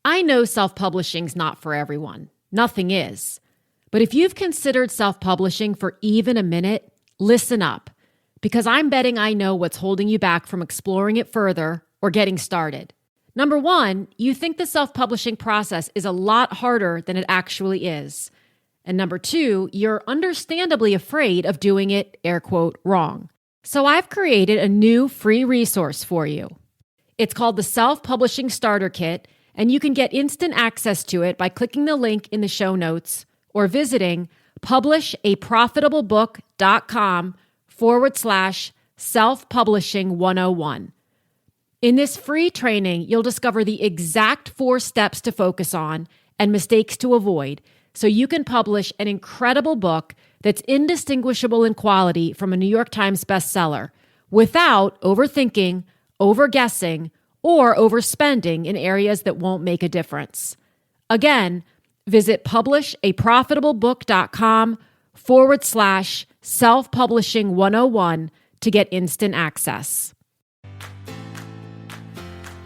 I know self-publishing's not for everyone. Nothing is. But if you've considered self-publishing for even a minute, listen up, because I'm betting I know what's holding you back from exploring it further or getting started. Number one, you think the self-publishing process is a lot harder than it actually is. And number two, you're understandably afraid of doing it, air quote, wrong. So I've created a new free resource for you. It's called the Self-Publishing Starter Kit, and you can get instant access to it by clicking the link in the show notes or visiting publishaprofitablebook.com/self-publishing 101. In this free training, you'll discover the exact 4 steps to focus on and mistakes to avoid so you can publish an incredible book that's indistinguishable in quality from a New York Times bestseller without overthinking, overguessing, or overspending in areas that won't make a difference. Again, visit publishaprofitablebook.com/self-publishing 101 to get instant access.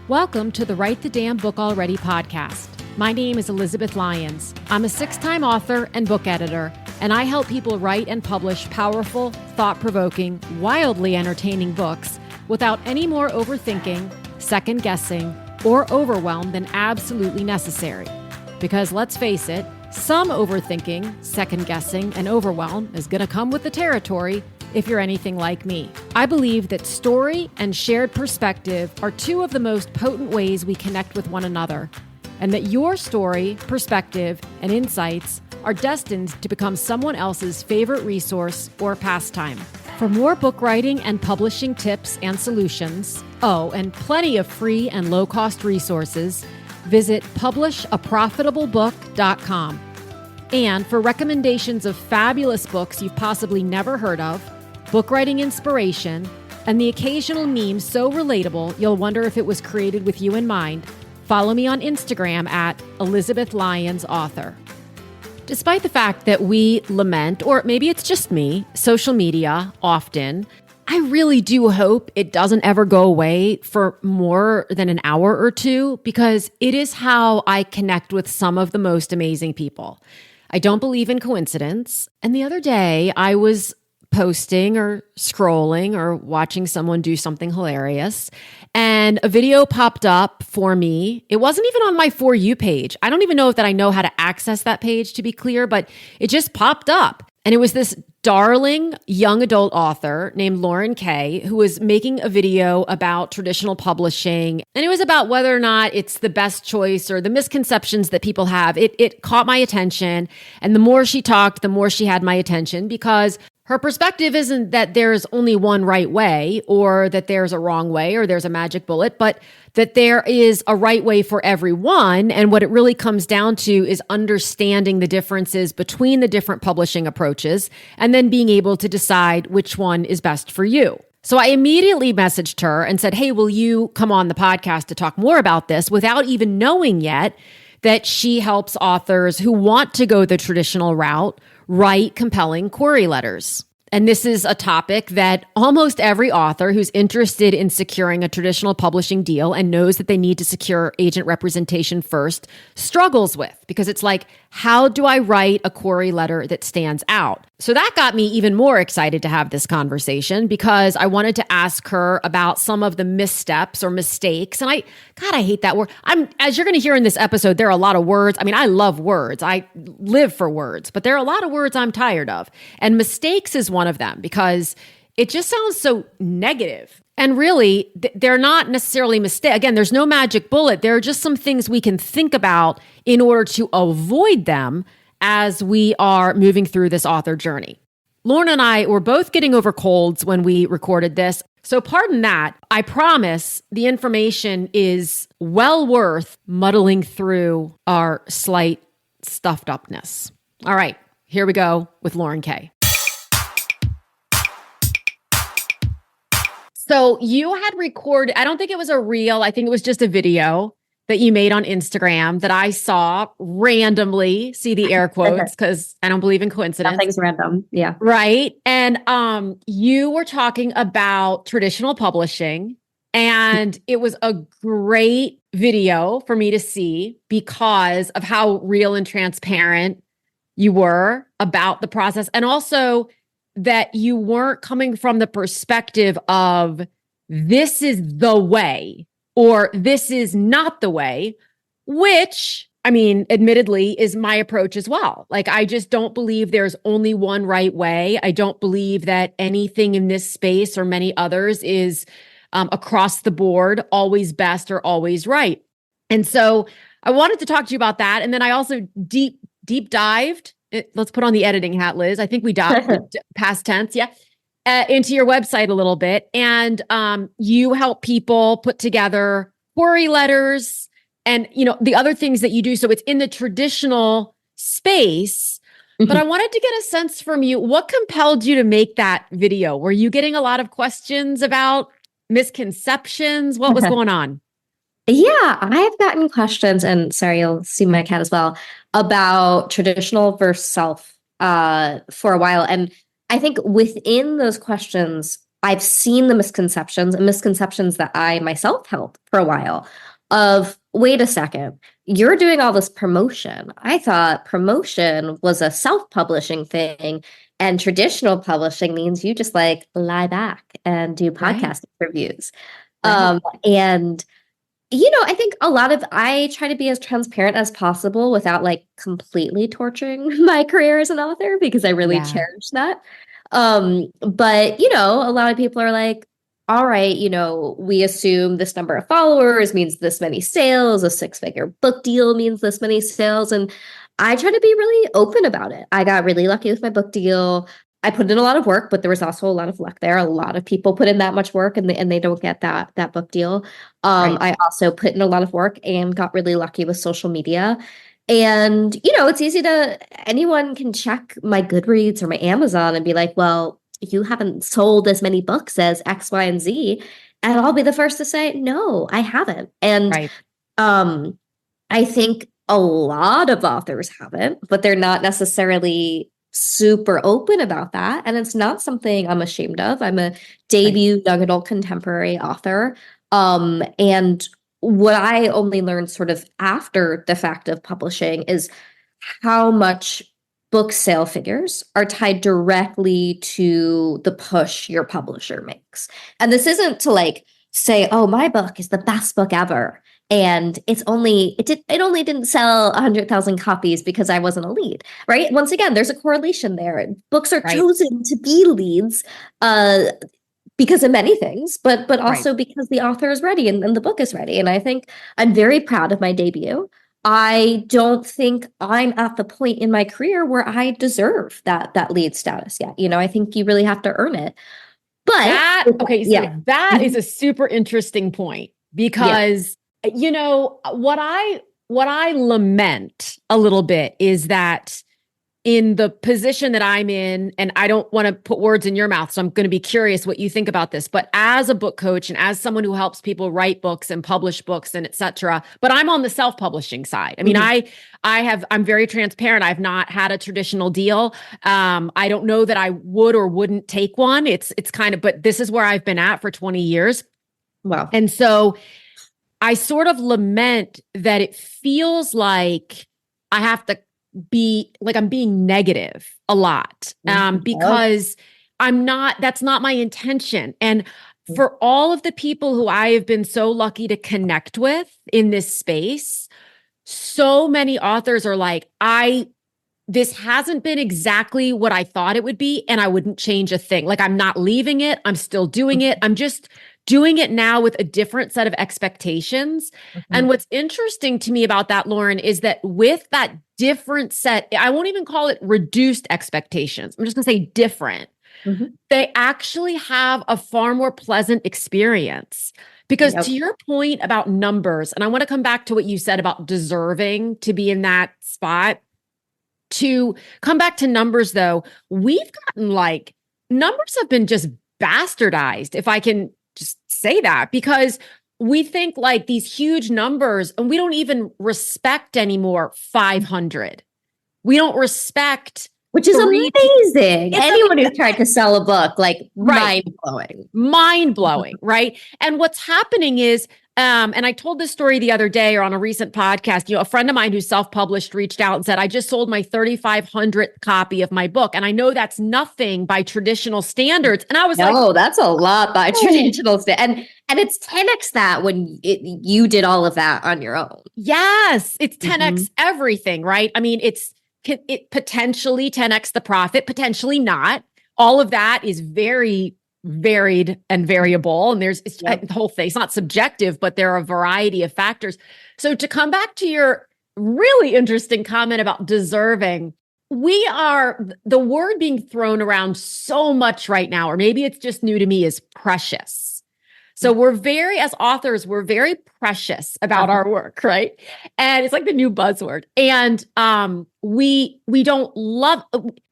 Welcome to the Write the Damn Book Already podcast. My name is Elizabeth Lyons. I'm a 6-time author and book editor, and I help people write and publish powerful, thought-provoking, wildly entertaining books without any more overthinking, second-guessing, or overwhelm than absolutely necessary. Because let's face it, some overthinking, second-guessing, and overwhelm is going to come with the territory if you're anything like me. I believe that story and shared perspective are 2 of the most potent ways we connect with one another, and that your story, perspective, and insights are destined to become someone else's favorite resource or pastime. For more book writing and publishing tips and solutions, and plenty of free and low-cost resources, visit publishaprofitablebook.com. And for recommendations of fabulous books you've possibly never heard of, book writing inspiration, and the occasional meme so relatable you'll wonder if it was created with you in mind, follow me on Instagram at Elizabeth Lyons Author. Despite the fact that we lament, or maybe it's just me, social media often, I really do hope it doesn't ever go away for more than an hour or 2, because it is how I connect with some of the most amazing people. I don't believe in coincidence. And the other day I was posting or scrolling or watching someone do something hilarious, and a video popped up for me. It wasn't even on my For You page. I don't even know that I know how to access that page, to be clear, but it just popped up. And it was this darling young adult author named Lauren Kay, who was making a video about traditional publishing. And it was about whether or not it's the best choice or the misconceptions that people have. It caught my attention. And the more she talked, the more she had my attention, because her perspective isn't that there's only one right way or that there's a wrong way or there's a magic bullet, but that there is a right way for everyone. And what it really comes down to is understanding the differences between the different publishing approaches and then being able to decide which one is best for you. So I immediately messaged her and said, hey, will you come on the podcast to talk more about this, without even knowing yet that she helps authors who want to go the traditional route write compelling query letters. And this is a topic that almost every author who's interested in securing a traditional publishing deal and knows that they need to secure agent representation first struggles with, because it's like, how do I write a query letter that stands out? So that got me even more excited to have this conversation, because I wanted to ask her about some of the missteps or mistakes. And I hate that word. As you're going to hear in this episode, there are a lot of words. I mean, I love words. I live for words, but there are a lot of words I'm tired of. And mistakes is one of them, because it just sounds so negative. And really, they're not necessarily mistakes. Again, there's no magic bullet. There are just some things we can think about in order to avoid them as we are moving through this author journey. Lauren and I were both getting over colds when we recorded this, so pardon that. I promise the information is well worth muddling through our slight stuffed upness. All right, here we go with Lauren Kay. So you had recorded, I don't think it was a reel, I think it was just a video that you made on Instagram that I saw randomly, see the air quotes, because I don't believe in coincidence. Nothing's random. Yeah. Right. And you were talking about traditional publishing And it was a great video for me to see because of how real and transparent you were about the process. And also that you weren't coming from the perspective of this is the way or this is not the way, which, I mean, admittedly, is my approach as well. Like, I just don't believe there's only one right way. I don't believe that anything in this space or many others is across the board always best or always right. And so I wanted to talk to you about that. And then I also deep dived. Let's put on the editing hat, Liz. I think we dived past tense. Yeah. Into your website a little bit. And you help people put together query letters and, the other things that you do. So it's in the traditional space, but I wanted to get a sense from you. What compelled you to make that video? Were you getting a lot of questions about misconceptions? What was going on? Yeah, I've gotten questions, and sorry, you'll see my cat as well, about traditional versus self for a while. And I think within those questions, I've seen the misconceptions and misconceptions that I myself held for a while of, wait a second, you're doing all this promotion. I thought promotion was a self-publishing thing, and traditional publishing means you just like lie back and do podcast reviews. And I think I try to be as transparent as possible without like completely torching my career as an author because I really cherish that. But a lot of people are like, all right, we assume this number of followers means this many sales, a 6-figure book deal means this many sales. And I try to be really open about it. I got really lucky with my book deal. I put in a lot of work, but there was also a lot of luck there. A lot of people put in that much work and they don't get that book deal. I also put in a lot of work and got really lucky with social media. And, it's easy anyone can check my Goodreads or my Amazon and be like, well, you haven't sold as many books as X, Y, and Z. And I'll be the first to say, no, I haven't. And I think a lot of authors haven't, but they're not necessarily super open about that. And it's not something I'm ashamed of. I'm a debut young adult contemporary author. And what I only learned sort of after the fact of publishing is how much book sale figures are tied directly to the push your publisher makes. And this isn't to like say, oh, my book is the best book ever. And it only didn't sell 100,000 copies because I wasn't a lead, right? Once again, there's a correlation there. Books are chosen to be leads because of many things, but also because the author is ready and the book is ready. And I think I'm very proud of my debut. I don't think I'm at the point in my career where I deserve that lead status yet. I think you really have to earn it. But that is a super interesting point because what I lament a little bit is that in the position that I'm in, and I don't want to put words in your mouth, so I'm going to be curious what you think about this, but as a book coach and as someone who helps people write books and publish books and et cetera, but I'm on the self-publishing side. I mean, I'm very transparent. I've not had a traditional deal. I don't know that I would or wouldn't take one. It's kind of, but this is where I've been at for 20 years. Wow. And so I sort of lament that it feels like I have to be like I'm being negative a lot because that's not my intention. And for all of the people who I have been so lucky to connect with in this space, so many authors are like, this hasn't been exactly what I thought it would be, and I wouldn't change a thing. Like, I'm not leaving it. I'm still doing it. I'm just doing it now with a different set of expectations. And what's interesting to me about that, Lauren, is that with that different set, I won't even call it reduced expectations. I'm just going to say different. They actually have a far more pleasant experience. Because to your point about numbers, and I want to come back to what you said about deserving to be in that spot. To come back to numbers, though, we've gotten numbers have been just bastardized, if I can just say that, because we think like these huge numbers, and we don't even respect anymore 500. We don't respect which is amazing. Anyone who's tried to sell a book, like Right. mind blowing, right? And what's happening is, and I told this story the other day or on a recent podcast, a friend of mine who's self-published reached out and said, I just sold my 3,500th copy of my book. And I know that's nothing by traditional standards. And I was like, no, that's a lot by traditional standards. And it's 10x that when you did all of that on your own. Yes, it's 10x everything, right? I mean, it potentially 10x the profit, potentially not. All of that is very varied and variable. And there's the whole thing. It's not subjective, but there are a variety of factors. So to come back to your really interesting comment about deserving, the word being thrown around so much right now, or maybe it's just new to me, is precious. So as authors, we're very precious about our work, right? And it's like the new buzzword. And we don't love,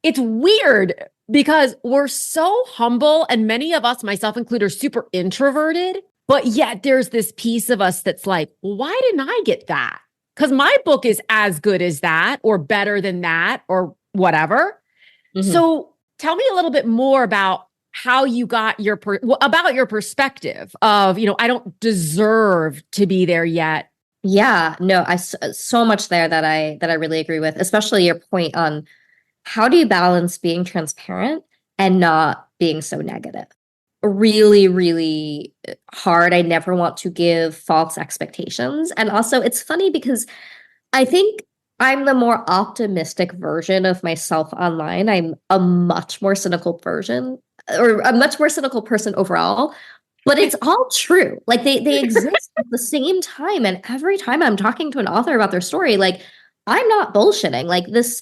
it's weird because we're so humble, and many of us, myself included, are super introverted, but yet there's this piece of us that's like, well, why didn't I get that? Because my book is as good as that, or better than that, or whatever. So tell me a little bit more about how you got about your perspective of, I don't deserve to be there yet. Yeah, no, so much there that I really agree with, especially your point on how do you balance being transparent and not being so negative? Really, really hard. I never want to give false expectations. And also, it's funny because I think I'm the more optimistic version of myself online. I'm a much more cynical version, or a much more cynical person overall. But it's all true. Like they exist at the same time. And every time I'm talking to an author about their story, like I'm not bullshitting. Like this,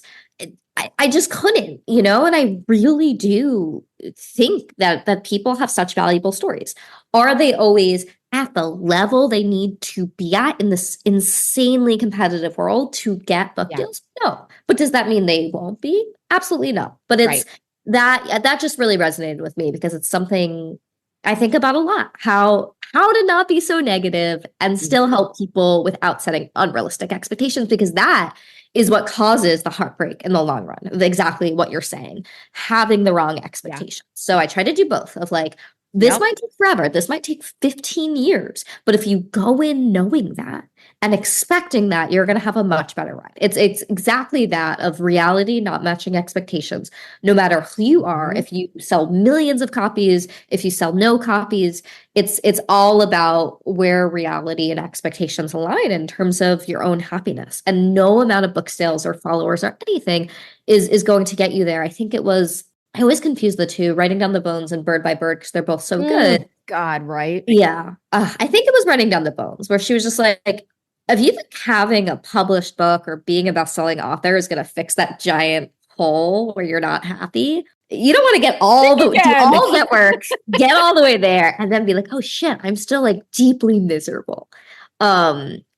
I just couldn't, and I really do think that people have such valuable stories. Are they always at the level they need to be at in this insanely competitive world to get book deals? No. But does that mean they won't be? Absolutely no. But it's that just really resonated with me because it's something I think about a lot. How to not be so negative and still help people without setting unrealistic expectations, because that is what causes the heartbreak in the long run, of exactly what you're saying, having the wrong expectations. So I try to do both of like, this might take forever. This might take 15 years. But if you go in knowing that and expecting that, you're going to have a much better ride. It's exactly that, of reality not matching expectations, no matter who you are. If you sell millions of copies, if you sell no copies, it's all about where reality and expectations align in terms of your own happiness. And no amount of book sales or followers or anything is going to get you there. I think I always confuse the two, Writing Down the Bones and Bird by Bird, because they're both so good. God, right? Yeah. I think it was Writing Down the Bones, where she was just like, if you think having a published book or being a best-selling author is going to fix that giant hole where you're not happy, you don't want to get do all that work, get all the way there, and then be like, oh shit, I'm still like deeply miserable.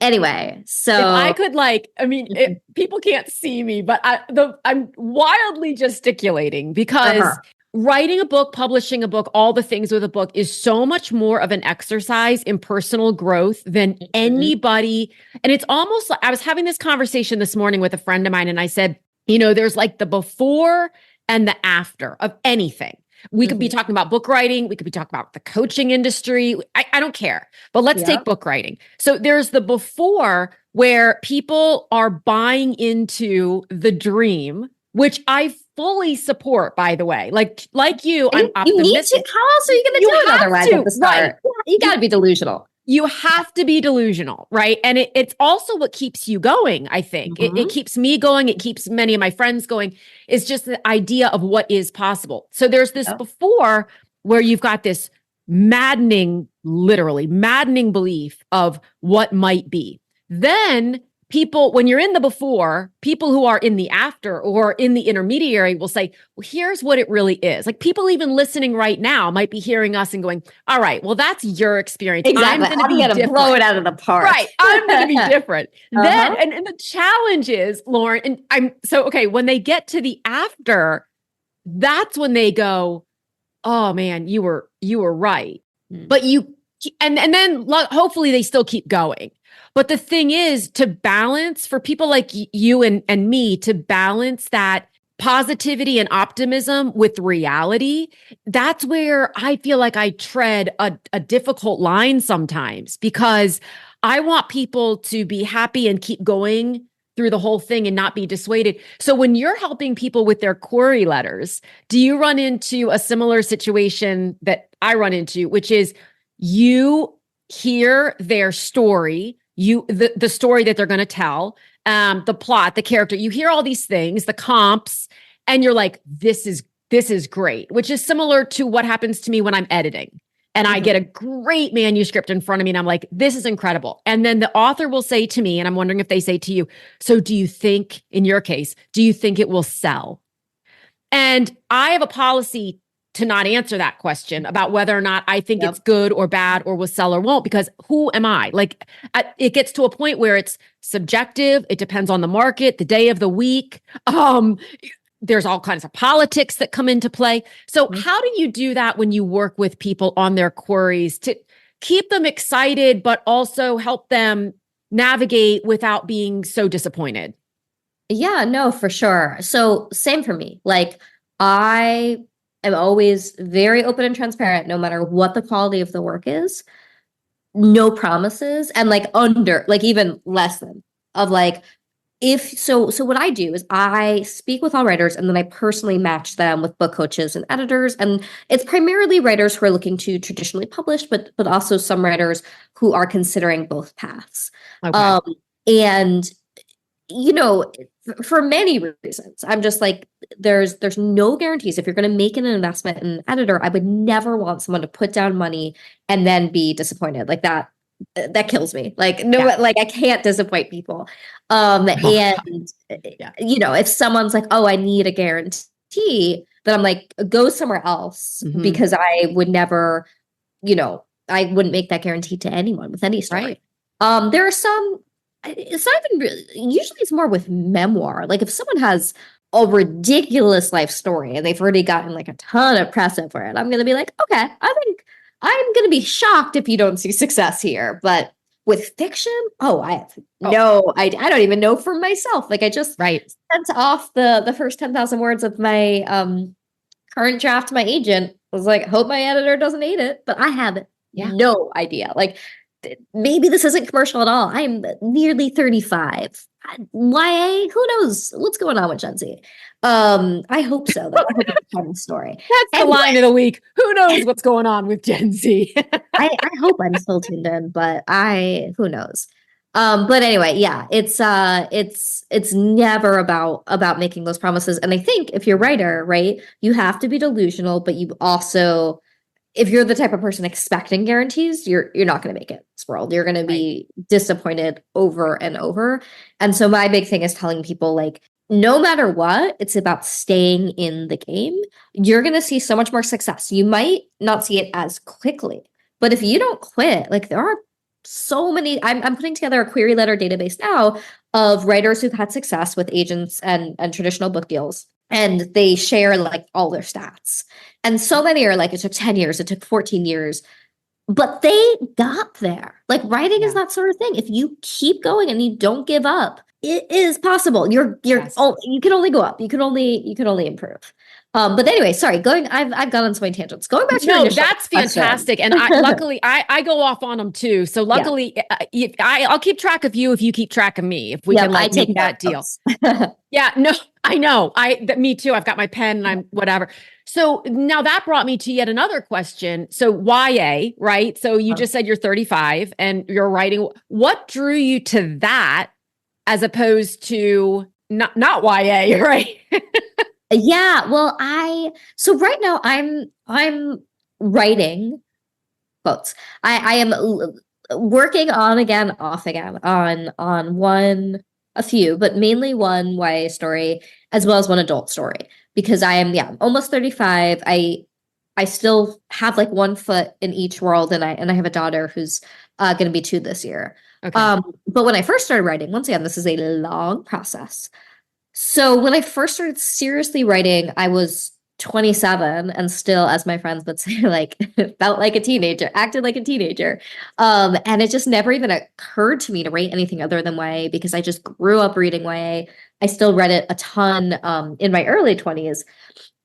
Anyway, so if I could people can't see me, but I'm wildly gesticulating because writing a book, publishing a book, all the things with a book is so much more of an exercise in personal growth than anybody. And it's almost like I was having this conversation this morning with a friend of mine, and I said, there's like the before and the after of anything. We could be talking about book writing. We could be talking about the coaching industry. I don't care. But let's take book writing. So there's the before, where people are buying into the dream, which I fully support, by the way. Like you, I'm optimistic. You need to. How else are you going to do it otherwise at the start? Right. You got to be delusional. You have to be delusional, right? And it's also what keeps you going, I think. It keeps me going. It keeps many of my friends going. It's just the idea of what is possible. So there's this before, where you've got this literally maddening belief of what might be. Then people, when you're in the before, people who are in the after or in the intermediary will say, well, here's what it really is. Like people even listening right now might be hearing us and going, all right, well, that's your experience. Exactly. I'm going to blow it out of the park. Right. I'm going to be different. Then, and the challenge is, Lauren, when they get to the after, that's when they go, oh man, you were right. But and then hopefully they still keep going. But the thing is, to balance, for people like you and me, to balance that positivity and optimism with reality, that's where I feel like I tread a difficult line sometimes, because I want people to be happy and keep going through the whole thing and not be dissuaded. So when you're helping people with their query letters, do you run into a similar situation that I run into, which is you hear their story, the story that they're going to tell, the plot, the character, you hear all these things, the comps, and you're like, this is great, which is similar to what happens to me when I'm editing. And I get a great manuscript in front of me and I'm like, this is incredible. And then the author will say to me, and I'm wondering if they say to you, so do you think, in your case, do you think it will sell? And I have a policy to not answer that question about whether or not I think it's good or bad or will sell or won't, because who am I? Like, it gets to a point where it's subjective. It depends on the market, the day of the week. There's all kinds of politics that come into play. So how do you do that when you work with people on their queries to keep them excited, but also help them navigate without being so disappointed? Yeah, no, for sure. So same for me. Like, I am always very open and transparent, no matter what the quality of the work is. No promises, and like even less than of like, so what I do is I speak with all writers and then I personally match them with book coaches and editors. And it's primarily writers who are looking to traditionally publish, but also some writers who are considering both paths. Okay. And you know, for many reasons, I'm just like, there's no guarantees. If you're going to make an investment in an editor, I would never want someone to put down money and then be disappointed. Like that kills me. Like, no, like I can't disappoint people. And if someone's like, oh, I need a guarantee, then I'm like, go somewhere else, because I would never, I wouldn't make that guarantee to anyone with any story. Right. There are some, it's not even really, usually it's more with memoir. Like if someone has a ridiculous life story and they've already gotten like a ton of press for it, I'm going to be like, okay, I think I'm going to be shocked if you don't see success here. But with fiction, I don't even know for myself. Like I just sent off the first 10,000 words of my current draft to my agent. I was like, hope my editor doesn't hate it, but I have no idea. Like maybe this isn't commercial at all. I'm nearly 35. YA, who knows what's going on with Gen Z? I hope so. I hope it's a fun story. That's the line of the week. Who knows what's going on with Gen Z? I hope I'm still tuned in, but who knows? But anyway, yeah, it's never about making those promises. And I think if you're a writer, right, you have to be delusional, but you also, if you're the type of person expecting guarantees, you're not going to make it in this world. You're going to be disappointed over and over. And so my big thing is telling people, like, no matter what, it's about staying in the game. You're going to see so much more success. You might not see it as quickly, but if you don't quit, like there are so many, I'm putting together a query letter database now of writers who've had success with agents and traditional book deals. And they share like all their stats. And so many are like, it took 10 years, it took 14 years, but they got there. Like writing is that sort of thing. If you keep going and you don't give up, it is possible. You can only go up. You can only improve. But anyway, sorry, I've gone on so many tangents. Going back to your initial that's fantastic. And luckily I go off on them too. So luckily I'll keep track of you if you keep track of me, if we can like make that deal. Yeah, no, I know. Me too. I've got my pen and I'm whatever. So now that brought me to yet another question. So YA, right? So you just said you're 35 and you're writing. What drew you to that as opposed to not YA, right? Yeah, well, so right now I'm writing quotes. I am working on again, off again on a few, but mainly one YA story as well as one adult story, because I am almost 35. I still have like one foot in each world, and I have a daughter who's going to be 2 this year. Okay. But when I first started writing, once again, this is a long process. So when I first started seriously writing, I was 27 and still, as my friends would say, like felt like a teenager, acted like a teenager. And it just never even occurred to me to rate anything other than YA because I just grew up reading YA. I still read it a ton in my early 20s.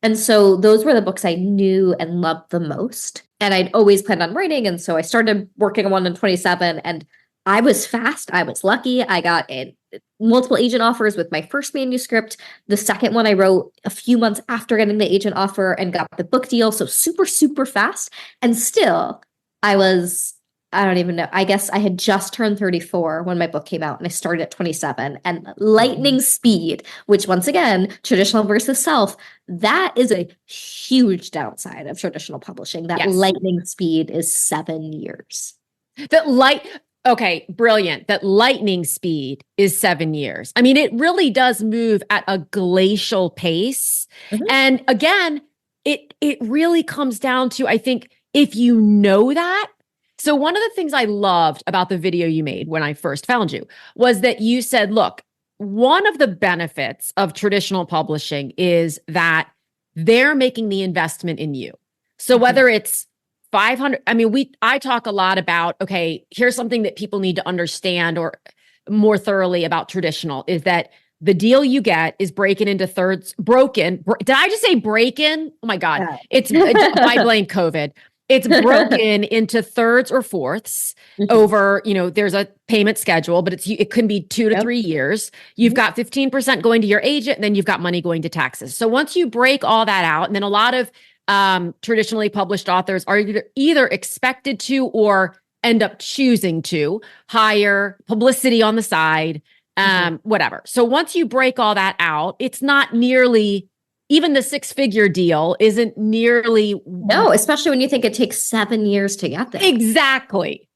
And so those were the books I knew and loved the most. And I'd always planned on writing. And so I started working on one in 27 and I was fast. I was lucky. I got multiple agent offers with my first manuscript. The second one I wrote a few months after getting the agent offer and got the book deal. So super, super fast. And still, I don't even know. I guess I had just turned 34 when my book came out and I started at 27 and lightning speed, which once again, traditional versus self, that is a huge downside of traditional publishing. That lightning speed is 7 years. Okay, brilliant. That lightning speed is 7 years. I mean, it really does move at a glacial pace. Mm-hmm. And again, it really comes down to, I think, if you know that. So one of the things I loved about the video you made when I first found you was that you said, look, one of the benefits of traditional publishing is that they're making the investment in you. So whether it's 500, I mean, I talk a lot about, okay, here's something that people need to understand or more thoroughly about traditional is that the deal you get is broken into thirds, broken. Did I just say breaking? Oh my God. Yeah. I blame COVID. It's broken into thirds or fourths over, there's a payment schedule, but it can be 2 to 3 years. You've got 15% going to your agent, and then you've got money going to taxes. So once you break all that out, and then a lot of traditionally published authors are either expected to or end up choosing to hire publicity on the side, whatever. So once you break all that out, it's not nearly, even the 6-figure deal isn't nearly. No, especially when you think it takes 7 years to get there. Exactly.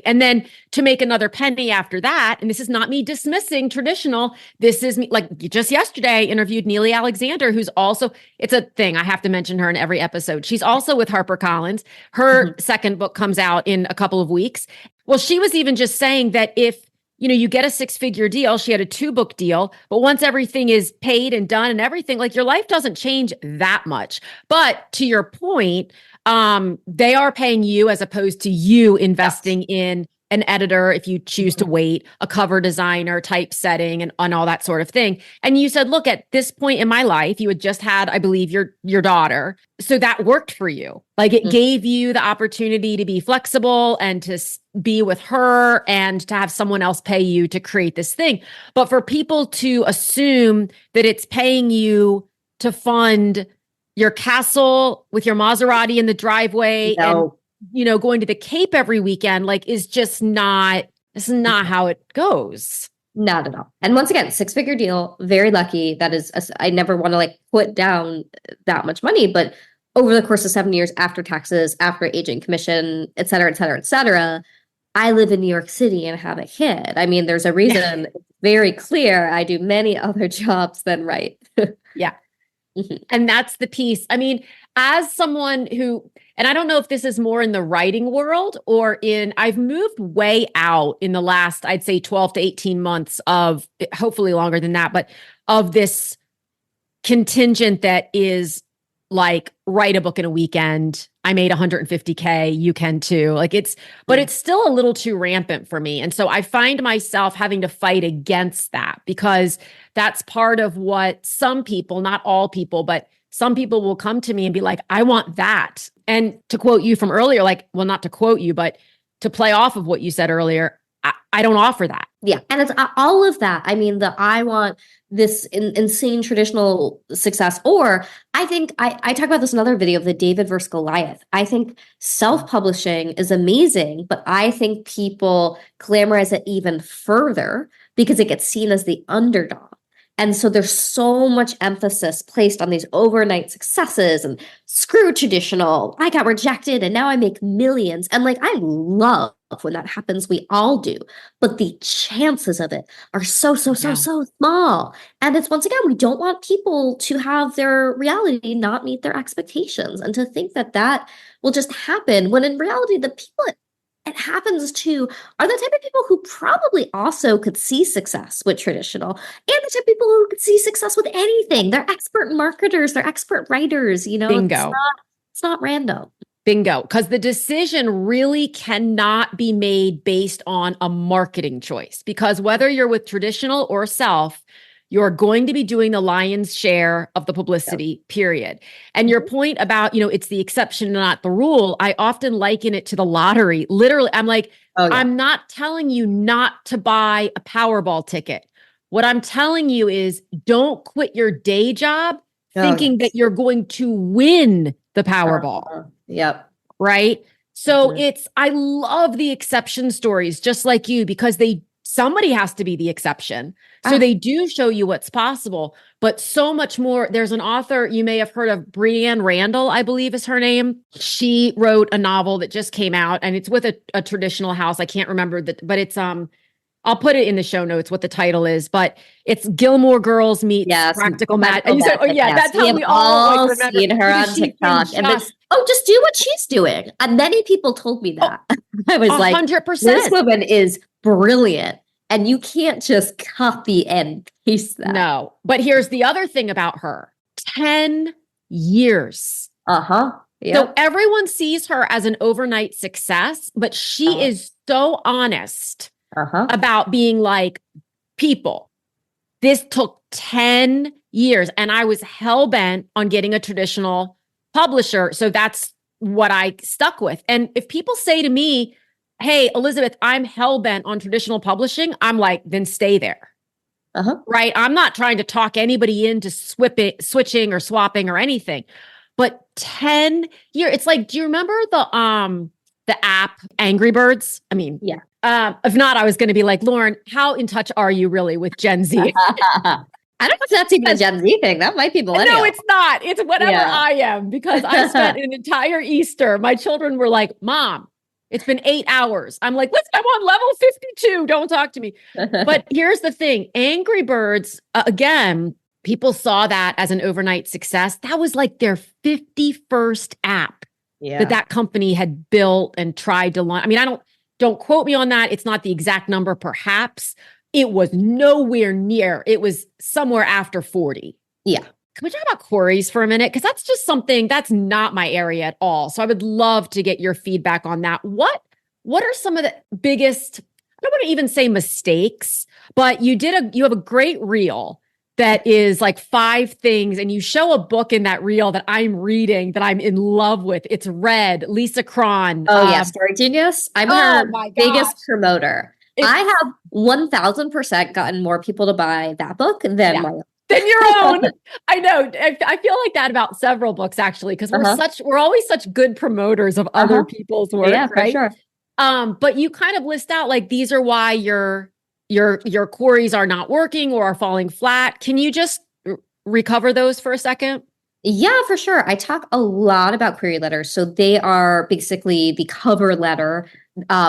And then to make another penny after that, and this is not me dismissing traditional, this is me, like just yesterday I interviewed Neely Alexander, who's also, it's a thing, I have to mention her in every episode. She's also with HarperCollins. Her second book comes out in a couple of weeks. Well, she was even just saying that if, you get a 6-figure deal, she had a 2-book deal, but once everything is paid and done and everything, like your life doesn't change that much. But to your point, they are paying you as opposed to you investing in an editor if you choose to wait, a cover designer, typesetting, and all that sort of thing. And you said, look, at this point in my life, you had just had, I believe, your daughter. So that worked for you. Like it gave you the opportunity to be flexible and to be with her and to have someone else pay you to create this thing. But for people to assume that it's paying you to fund your castle with your Maserati in the driveway and going to the Cape every weekend, like is just not, this is not how it goes. Not at all. And once again, 6-figure deal, very lucky. That is, I never want to put down that much money, but over the course of 7 years after taxes, after agent commission, et cetera, et cetera, et cetera, I live in New York City and have a kid. I mean, there's a reason it's very clear I do many other jobs than write. Yeah. And that's the piece. I mean, as someone who, and I don't know if this is more in the writing world or I've moved way out in the last, I'd say 12 to 18 months of, hopefully longer than that, but of this contingent that is like, write a book in a weekend. I made $150K. You can too. But it's still a little too rampant for me. And so I find myself having to fight against that because that's part of what some people, not all people, but some people will come to me and be like, I want that. And to quote you from earlier, not to quote you, but to play off of what you said earlier, I don't offer that. Yeah. And it's all of that. I mean, I want this insane traditional success. Or I think I talk about this in another video of the David versus Goliath. I think self-publishing is amazing, but I think people glamorize it even further because it gets seen as the underdog. And so there's so much emphasis placed on these overnight successes and screw traditional. I got rejected and now I make millions. And I love when that happens. We all do. But the chances of it are so small. And it's, once again, we don't want people to have their reality not meet their expectations and to think that will just happen when in reality, the people it happens to are the type of people who probably also could see success with traditional and the type of people who could see success with anything. They're expert marketers, they're expert writers, Bingo. it's not random. Bingo. Because the decision really cannot be made based on a marketing choice. Because whether you're with traditional or self, you're going to be doing the lion's share of the publicity, period. And your point about, it's the exception, not the rule, I often liken it to the lottery. Literally, I'm like, I'm not telling you not to buy a Powerball ticket. What I'm telling you is don't quit your day job thinking that you're going to win the Powerball. Yep. Right. So I love the exception stories, just like you, because somebody has to be the exception. So they do show you what's possible, but so much more. There's an author, you may have heard of, Brianne Randall, I believe is her name. She wrote a novel that just came out and it's with a traditional house. I can't remember but it's, I'll put it in the show notes what the title is, but it's Gilmore Girls meets Practical Magic. And you say, that's how we all remember. Seen her on TikTok. Just do what she's doing. And many people told me that. I was 100%. This woman is brilliant. And you can't just copy and paste that. No. But here's the other thing about her. 10 years. Yep. So everyone sees her as an overnight success, but she is so honest about being like, people, this took 10 years and I was hell-bent on getting a traditional publisher. So that's what I stuck with. And if people say to me, hey, Elizabeth, I'm hell-bent on traditional publishing, I'm like, then stay there. Right? I'm not trying to talk anybody into switching or swapping or anything. But 10 years, it's like, do you remember the app Angry Birds? I mean, if not, I was going to be like, Lauren, how in touch are you really with Gen Z? I don't know if that's even a Gen Z thing. That might be millennial. No, it's not. It's whatever I am, because I spent an entire Easter. My children were like, Mom, it's been 8 hours. I'm like, listen, I'm on level 52. Don't talk to me. But here's the thing. Angry Birds, again, people saw that as an overnight success. That was like their 51st app that company had built and tried to launch. I mean, don't quote me on that. It's not the exact number, perhaps. It was nowhere near. It was somewhere after 40. Yeah. Can we talk about queries for a minute? Because that's just something that's not my area at all. So I would love to get your feedback on that. What are some of the biggest, I don't want to even say mistakes, but you have a great reel that is like 5 things, and you show a book in that reel that I'm reading that I'm in love with. It's Red, Lisa Cron. Story Genius. I'm her biggest promoter. I have 1000% gotten more people to buy that book than my own. Than your own. I know. I feel like that about several books, actually, because we're always such good promoters of other people's work. Yeah, right? for sure. But you kind of list out like, these are why your queries are not working or are falling flat. Can you just recover those for a second? Yeah, for sure. I talk a lot about query letters. So they are basically the cover letter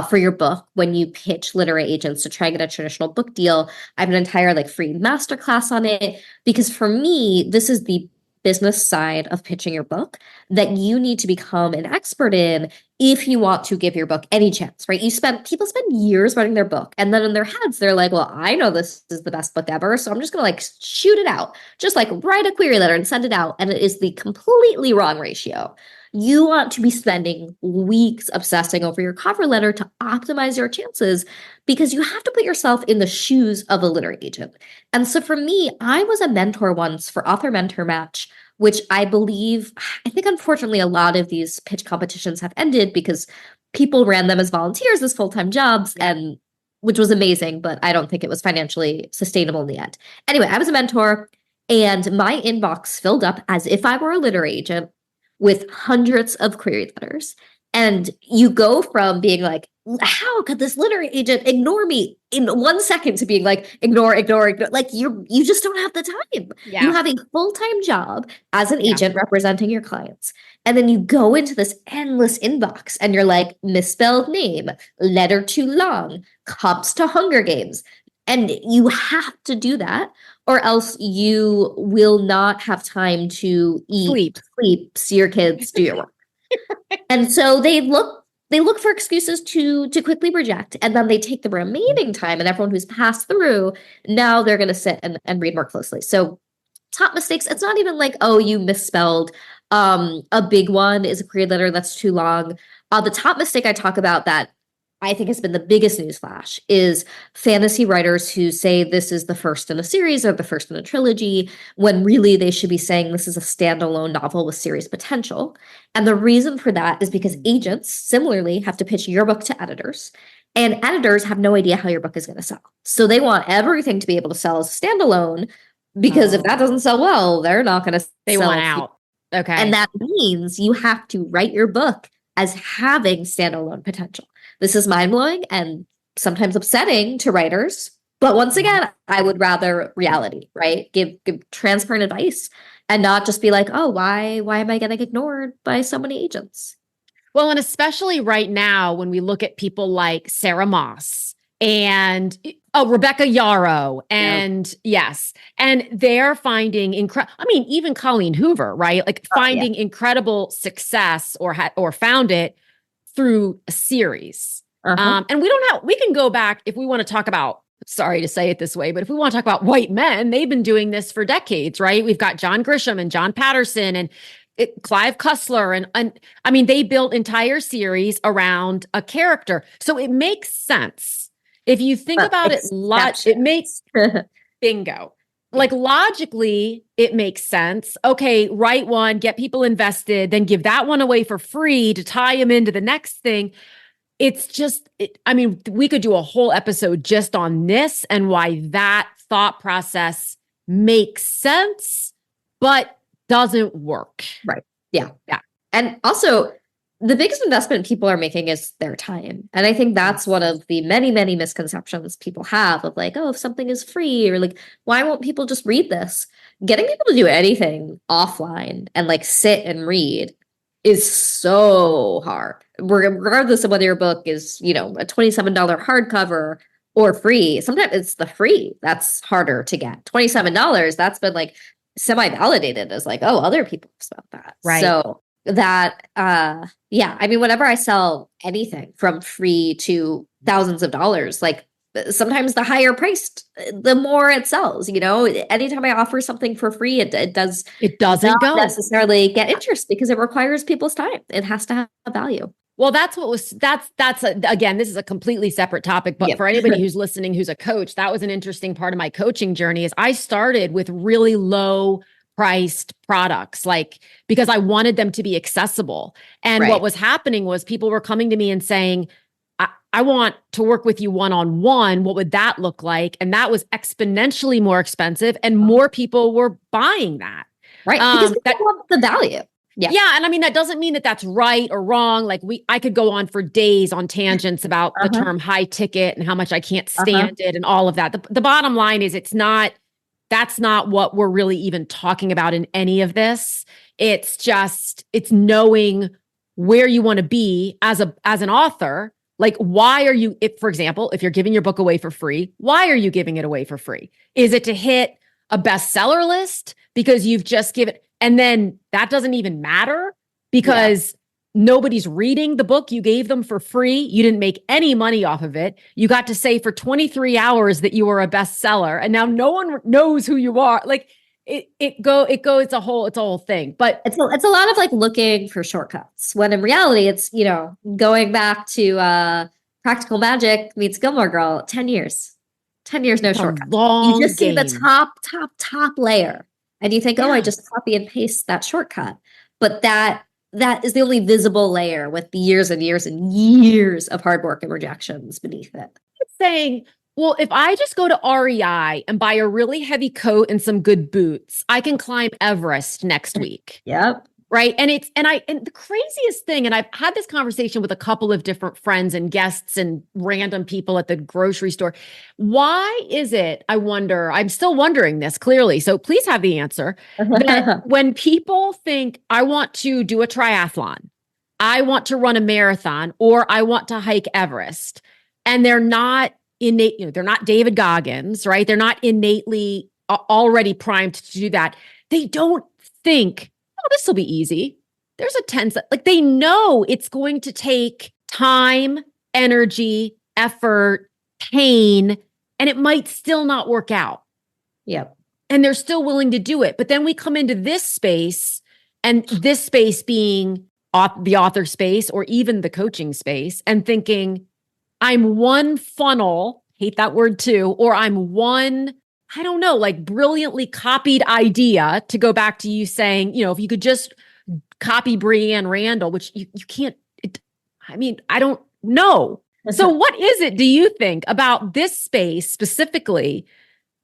for your book when you pitch literary agents to try and get a traditional book deal. I have an entire free masterclass on it, because for me, this is the business side of pitching your book that you need to become an expert in if you want to give your book any chance, right? People spend years writing their book, and then in their heads, they're like, well, I know this is the best book ever, so I'm just going to shoot it out. Just write a query letter and send it out. And it is the completely wrong ratio. You want to be spending weeks obsessing over your cover letter to optimize your chances, because you have to put yourself in the shoes of a literary agent. And so for me, I was a mentor once for Author Mentor Match, which I think unfortunately a lot of these pitch competitions have ended because people ran them as volunteers, as full-time jobs, and which was amazing, but I don't think it was financially sustainable in the end. Anyway, I was a mentor, and my inbox filled up as if I were a literary agent with hundreds of query letters. And you go from being like, how could this literary agent ignore me in 1 second, to being like, ignore. Like you just don't have the time. Yeah. You have a full-time job as an agent representing your clients. And then you go into this endless inbox and you're like, misspelled name, letter too long, cops to Hunger Games. And you have to do that, or else you will not have time to eat, sleep, see your kids, do your work. And so they look they look for excuses to quickly reject, and then they take the remaining time, and everyone who's passed through, now they're going to sit and read more closely. So top mistakes, it's not even like, oh, you misspelled. A big one is a period letter that's too long. The top mistake I talk about that I think has been the biggest newsflash is fantasy writers who say this is the first in a series or the first in a trilogy, when really they should be saying this is a standalone novel with serious potential. And the reason for that is because agents similarly have to pitch your book to editors, and editors have no idea how your book is going to sell. So they want everything to be able to sell as standalone, because if that doesn't sell well, they're not going to They sell want out. Okay. And that means you have to write your book as having standalone potential. This is mind-blowing and sometimes upsetting to writers. But once again, I would rather reality, right? Give transparent advice and not just be like, oh, why am I getting ignored by so many agents? Well, and especially right now when we look at people like Sarah Moss and Rebecca Yarrow, and yes, and they're finding even Colleen Hoover, right? Like finding incredible success or found it through a series. And we can go back if we want to talk about, sorry to say it this way, but if we want to talk about white men, they've been doing this for decades, right? We've got John Grisham and John Patterson and Clive Cussler. And I mean, they built entire series around a character. So it makes sense. If you think about it, it makes bingo. Like logically, it makes sense. Okay, write one, get people invested, then give that one away for free to tie them into the next thing. It's just, we could do a whole episode just on this and why that thought process makes sense, but doesn't work. Right. Yeah. And also, the biggest investment people are making is their time. And I think that's one of the many, many misconceptions people have of like, oh, if something is free, or like, why won't people just read this? Getting people to do anything offline and like sit and read is so hard. Regardless of whether your book is, a $27 hardcover or free. Sometimes it's the free that's harder to get. $27, that's been like semi-validated as like, oh, other people have spent that. Right. So that, whenever I sell anything from free to thousands of dollars, like sometimes the higher priced, the more it sells, anytime I offer something for free, it doesn't go necessarily get interest because it requires people's time. It has to have value. Well, again, this is a completely separate topic, but for anybody who's listening, who's a coach, that was an interesting part of my coaching journey is I started with really low priced products, like, because I wanted them to be accessible. And what was happening was people were coming to me and saying, I want to work with you one-on-one. What would that look like? And that was exponentially more expensive and more people were buying that. Right. Because people want the value. Yeah. And that doesn't mean that that's right or wrong. Like I could go on for days on tangents about the term high ticket and how much I can't stand it and all of that. The bottom line is that's not what we're really even talking about in any of this. It's knowing where you want to be as an author. Like, why are you, for example, if you're giving your book away for free, why are you giving it away for free? Is it to hit a bestseller list because you've just given, and then that doesn't even matter because nobody's reading the book you gave them for free. You didn't make any money off of it. You got to say for 23 hours that you were a bestseller and now no one knows who you are. Like it's a whole thing, but it's a lot of like looking for shortcuts when in reality it's, going back to Practical Magic meets Gilmore Girl, 10 years, no shortcuts. You just see the top layer and you think, oh, I just copy and paste that shortcut. But that is the only visible layer with the years and years and years of hard work and rejections beneath it. It's saying, well, if I just go to REI and buy a really heavy coat and some good boots, I can climb Everest next week. Yep. Right. And the craziest thing, and I've had this conversation with a couple of different friends and guests and random people at the grocery store. Why is it, I wonder, I'm still wondering this clearly, so please have the answer, that when people think I want to do a triathlon, I want to run a marathon, or I want to hike Everest, and they're not they're not David Goggins, right? They're not innately already primed to do that. They don't think, oh, this will be easy. There's a 10, like they know it's going to take time, energy, effort, pain, and it might still not work out. Yep. And they're still willing to do it. But then we come into this space, and this space being the author space or even the coaching space, and thinking, I'm one funnel, hate that word too, or I'm one, I don't know, like brilliantly copied idea, to go back to you saying, if you could just copy Breanne Randall, which you can't, I don't know. So what is it, do you think, about this space specifically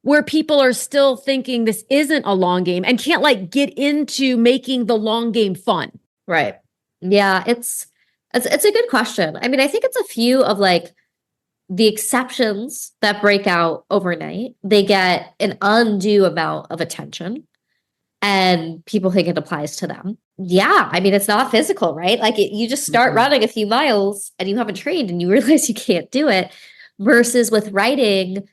where people are still thinking this isn't a long game and can't like get into making the long game fun? Right. Yeah, it's a good question. I mean, I think it's a few of like the exceptions that break out overnight. They get an undue amount of attention and people think it applies to them. Yeah, I mean, it's not physical, right? Like you just start running a few miles and you haven't trained and you realize you can't do it. Versus with writing,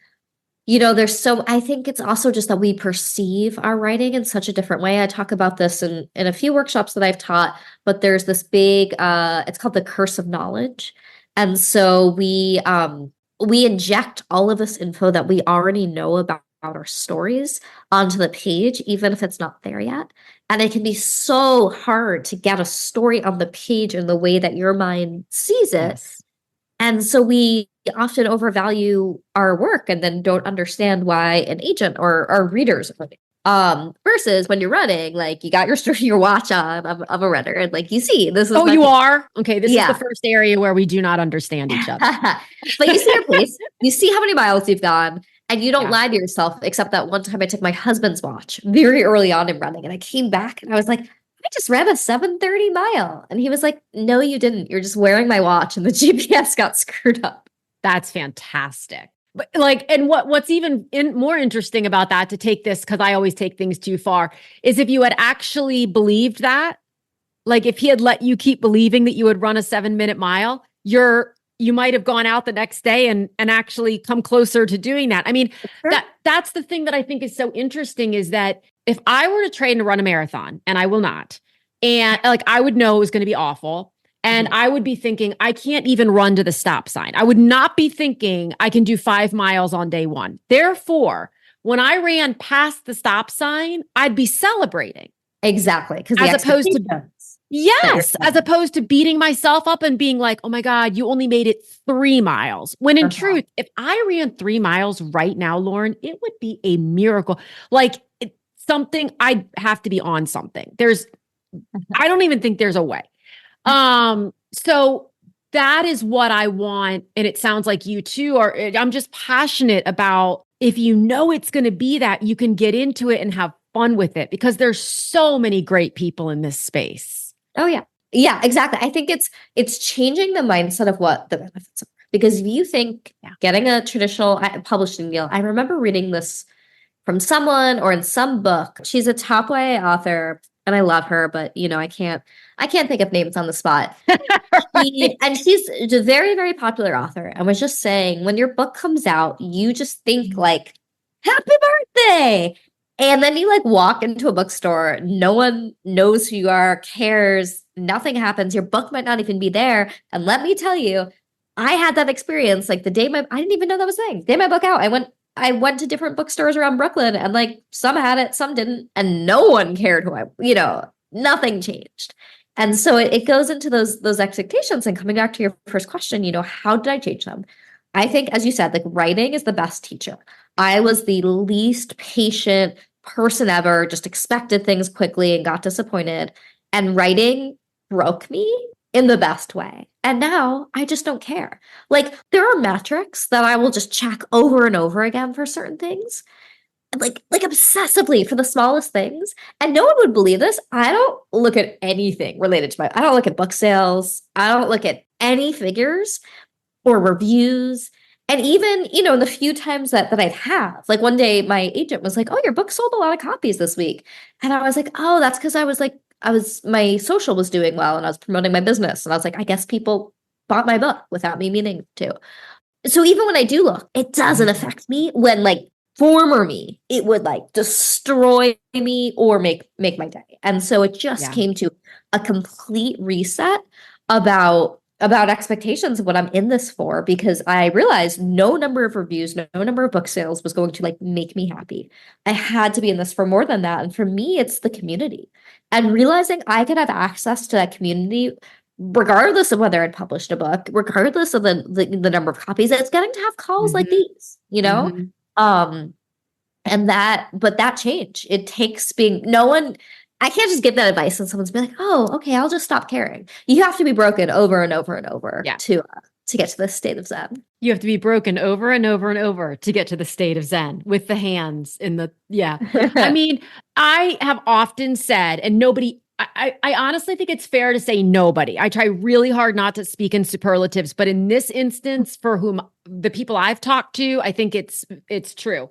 I think it's also just that we perceive our writing in such a different way. I talk about this in a few workshops that I've taught, but there's this big, it's called the curse of knowledge. And so we inject all of this info that we already know about our stories onto the page, even if it's not there yet. And it can be so hard to get a story on the page in the way that your mind sees it. Yes. And so we often overvalue our work and then don't understand why an agent or our readers are running. Versus when you're running, like you got your watch on of a runner, and like you see this is. Oh, you are? Okay, this is the first area where we do not understand each other. But you see your pace, you see how many miles you've gone, and you don't lie to yourself. Except that one time I took my husband's watch very early on in running, and I came back and I was like, I just ran a 7:30 mile. And he was like, no, you didn't. You're just wearing my watch and the GPS got screwed up. That's fantastic. But and what's even more interesting about that, to take this, because I always take things too far, is if you had actually believed that, like if he had let you keep believing that you would run a 7-minute mile, you might have gone out the next day and actually come closer to doing that. I mean, that's the thing that I think is so interesting, is that if I were to train to run a marathon, and I will not, and like I would know it was going to be awful, and I would be thinking, I can't even run to the stop sign. I would not be thinking I can do 5 miles on day one. Therefore, when I ran past the stop sign, I'd be celebrating. Exactly. As opposed to beating myself up and being like, oh my God, you only made it 3 miles. When in truth, if I ran 3 miles right now, Lauren, it would be a miracle. Like something, I'd have to be on something. I don't even think there's a way. So that is what I want. And it sounds like you too I'm just passionate about, if you know it's going to be that, you can get into it and have fun with it, because there's so many great people in this space. Oh yeah. Yeah, exactly. I think it's changing the mindset of what the benefits are. Because if you think getting a traditional publishing deal, I remember reading this from someone or in some book. She's a top YA author and I love her, but I can't think of names on the spot. And she's a very, very popular author, and was just saying, when your book comes out, you just think like, happy birthday. And then you like walk into a bookstore, no one knows who you are, cares, nothing happens. Your book might not even be there. And let me tell you, I had that experience like the day I didn't even know that was a thing. Day my book out, I went to different bookstores around Brooklyn, and like some had it, some didn't, and no one cared nothing changed. And so it goes into those expectations. And coming back to your first question, how did I change them? I think, as you said, like writing is the best teacher. I was the least patient person ever, just expected things quickly and got disappointed. And writing broke me in the best way. And now I just don't care. Like there are metrics that I will just check over and over again for certain things, like obsessively for the smallest things. And no one would believe this. I don't look at anything related to I don't look at book sales. I don't look at any figures or reviews. And even, in the few times that I'd have, like one day my agent was like, oh, your book sold a lot of copies this week. And I was like, oh, that's because my social was doing well and I was promoting my business. And I was like, I guess people bought my book without me meaning to. So even when I do look, it doesn't affect me. When like former me, it would like destroy me or make my day. And so it just came to a complete reset about about expectations of what I'm in this for, because I realized no number of reviews, no number of book sales was going to like make me happy. I had to be in this for more than that. And for me, it's the community and realizing I could have access to that community regardless of whether I'd published a book, regardless of the number of copies. It's getting to have calls like Mm-hmm. these, you know? Mm-hmm. Um, but that change, it takes being no one, I can't just give that advice and someone's be like, oh, okay, I'll just stop caring. You have to be broken over and over and over Yeah. to get to this state of Zen. You have to be broken over and over and over to get to the state of Zen with the hands in the, yeah. I mean, I have often said, and nobody, I honestly think it's fair to say nobody. I try really hard not to speak in superlatives, but in this instance, for whom the people I've talked to, I think it's true.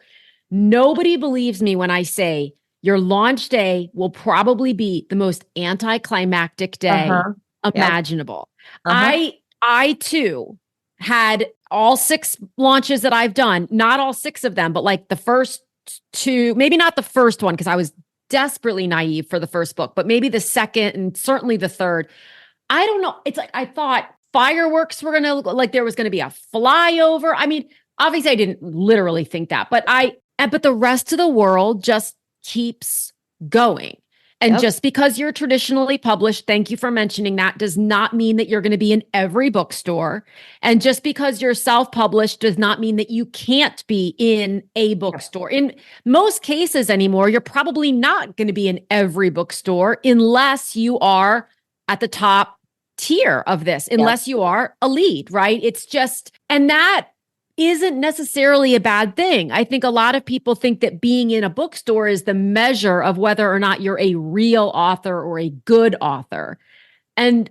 Nobody believes me when I say your launch day will probably be the most anticlimactic day imaginable. Uh-huh. I too had all 6 launches that I've done, not all 6 of them, but like the first 2, maybe not the first one because I was desperately naive for the first book, but maybe the second and certainly the third. I don't know. It's like I thought fireworks were going to like there was going to be a flyover. I mean, obviously I didn't literally think that, but the rest of the world just keeps going. And just because you're traditionally published, thank you for mentioning that, does not mean that you're going to be in every bookstore. And just because you're self-published does not mean that you can't be in a bookstore. In most cases anymore, you're probably not going to be in every bookstore unless you are at the top tier of this, unless you are a lead, right? It's just, and that isn't necessarily a bad thing. I think a lot of people think that being in a bookstore is the measure of whether or not you're a real author or a good author. And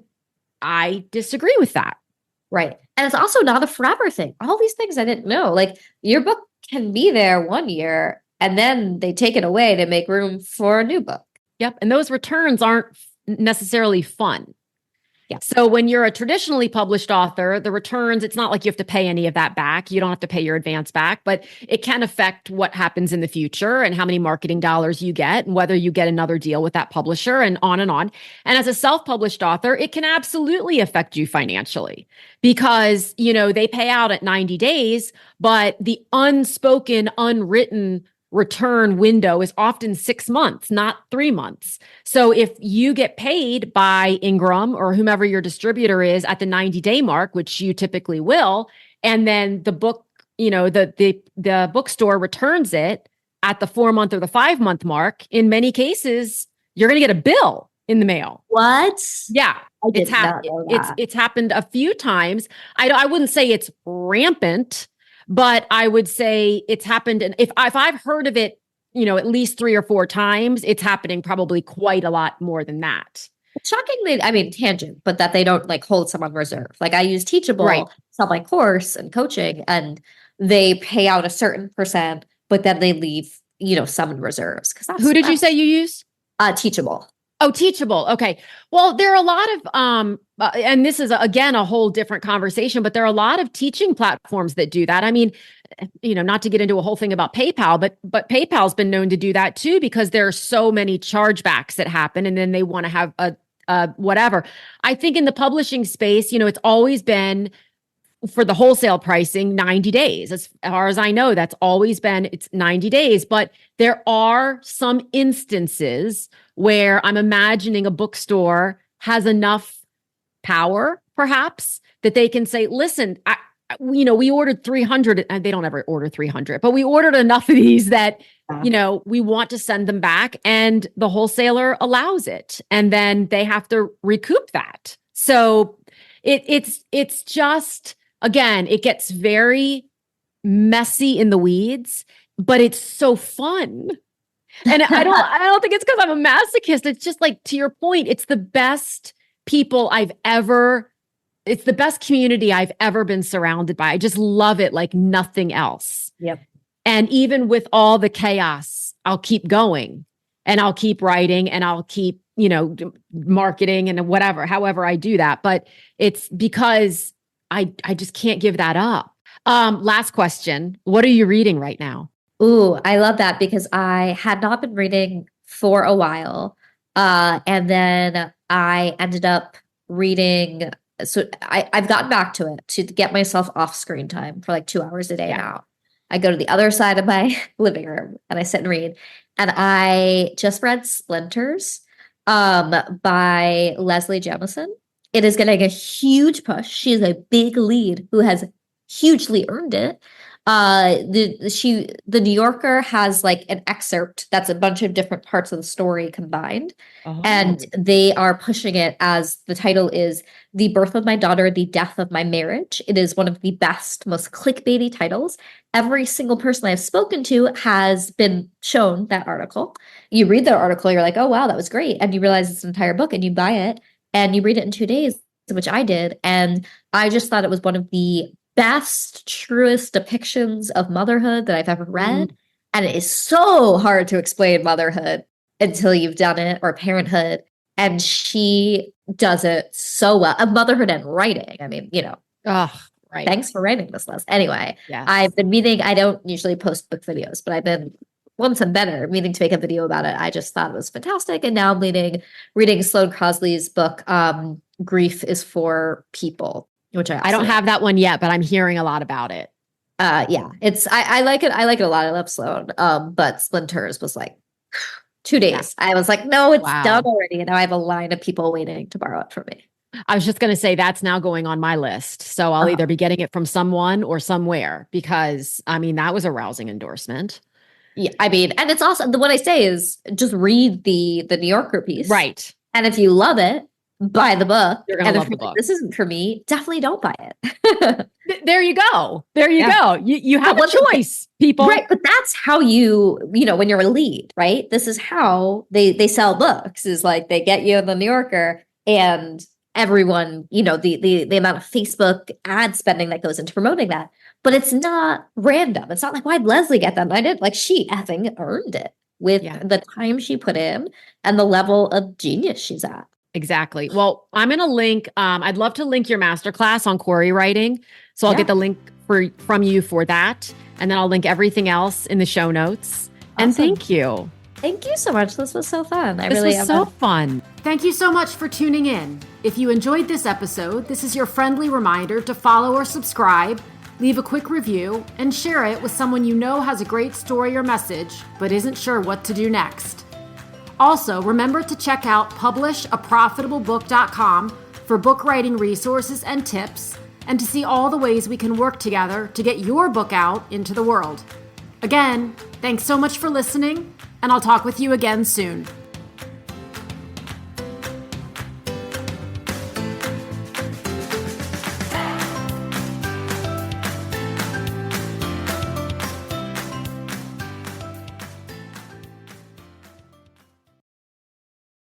I disagree with that. Right. And it's also not a forever thing. All these things I didn't know. Like your book can be there one year and then they take it away to make room for a new book. Yep. And those returns aren't necessarily fun. Yeah. So when you're a traditionally published author, the returns, it's not like you have to pay any of that back. You don't have to pay your advance back, but it can affect what happens in the future and how many marketing dollars you get and whether you get another deal with that publisher and on and on. And as a self-published author, it can absolutely affect you financially because, you know, they pay out at 90 days, but the unspoken, unwritten return window is often 6 months, not 3 months. So if you get paid by Ingram or whomever your distributor is at the 90-day mark, which you typically will, and then the book, you know, the bookstore returns it at the 4-month or the 5-month mark, in many cases, you're going to get a bill in the mail. What? Yeah. It's happened a few times. I wouldn't say it's rampant, but I would say it's happened. And if I've heard of it, you know, at least 3 or 4 times, it's happening probably quite a lot more than that. Shockingly, I mean, tangent, but that they don't like hold some on reserve. Like I use Teachable, sell my course and coaching, and they pay out a certain percent, but then they leave, you know, some in reserves. Who did you say you use? Teachable. Oh, Teachable. Okay. Well, there are a lot of, and this is again a whole different conversation, but there are a lot of teaching platforms that do that. I mean, you know, not to get into a whole thing about PayPal, but PayPal's been known to do that too because there are so many chargebacks that happen, and then they want to have a whatever. I think in the publishing space, you know, it's always been for the wholesale pricing 90 days. As far as I know, that's always been it's 90 days. But there are some instances where I'm imagining a bookstore has enough power, perhaps, that they can say, listen, you know, we ordered 300, and they don't ever order 300, but we ordered enough of these that, you know, we want to send them back, and the wholesaler allows it. And then they have to recoup that. So it's just, again, it gets very messy in the weeds, but it's so fun. And I don't think it's because I'm a masochist. It's just like, to your point, it's the best people it's the best community I've ever been surrounded by. I just love it like nothing else. Yep. And even with all the chaos, I'll keep going and I'll keep writing and I'll keep, you know, marketing and whatever, however I do that. But it's because I just can't give that up. Last question. What are you reading right now? Ooh, I love that because I had not been reading for a while. And then I ended up reading I've gotten back to it to get myself off screen time for like 2 hours a day Yeah. now. I go to the other side of my living room and I sit and read. And I just read Splinters by Leslie Jamison. It is getting a huge push. She is a big lead who has hugely earned it. The New Yorker has like an excerpt that's a bunch of different parts of the story combined. And they are pushing it as the title is The Birth of My Daughter, The Death of My Marriage. It is one of the best, most clickbaity titles. Every single person I've spoken to has been shown that article. You read the article, you're like, oh, wow, that was great. And you realize it's an entire book and you buy it and you read it in 2 days, which I did. And I just thought it was one of the best, truest depictions of motherhood that I've ever read. And it is so hard to explain motherhood until you've done it, or parenthood. And she does it so well. Motherhood and writing. I mean, Right. Thanks for writing this list. Anyway, Yes. I've been meaning, I don't usually post book videos, but I've been, once I'm better, meaning to make a video about it. I just thought it was fantastic. And now I'm reading Sloane Crosley's book, Grief is for People, which I don't have that one yet, but I'm hearing a lot about it. Yeah, I like it. I like it a lot. I love Sloane. But Splinters was like 2 days. Yeah. I was like, no, it's done already. And now I have a line of people waiting to borrow it from me. I was just going to say that's now going on my list. So I'll either be getting it from someone or somewhere, because I mean, that was a rousing endorsement. Yeah. I mean, and it's also, what I say is just read the New Yorker piece. Right. And if you love it, buy the book. You're going to love the book. This isn't for me. Definitely don't buy it. There you go. There you go. You have a choice, people. Right. But that's how when you're a lead, right? This is how they sell books, is like they get you in the New Yorker and everyone, the amount of Facebook ad spending that goes into promoting that. But it's not random. It's not like, why'd Leslie get that? I did. Like, she effing earned it with the time she put in and the level of genius she's at. Exactly. Well, I'm going to link, I'd love to link your masterclass on query writing. So I'll get the link from you for that. And then I'll link everything else in the show notes. Awesome. And thank you. Thank you so much. This was so fun. This was so fun. Thank you so much for tuning in. If you enjoyed this episode, this is your friendly reminder to follow or subscribe, leave a quick review, and share it with someone you know has a great story or message, but isn't sure what to do next. Also, remember to check out publishaprofitablebook.com for book writing resources and tips, and to see all the ways we can work together to get your book out into the world. Again, thanks so much for listening, and I'll talk with you again soon.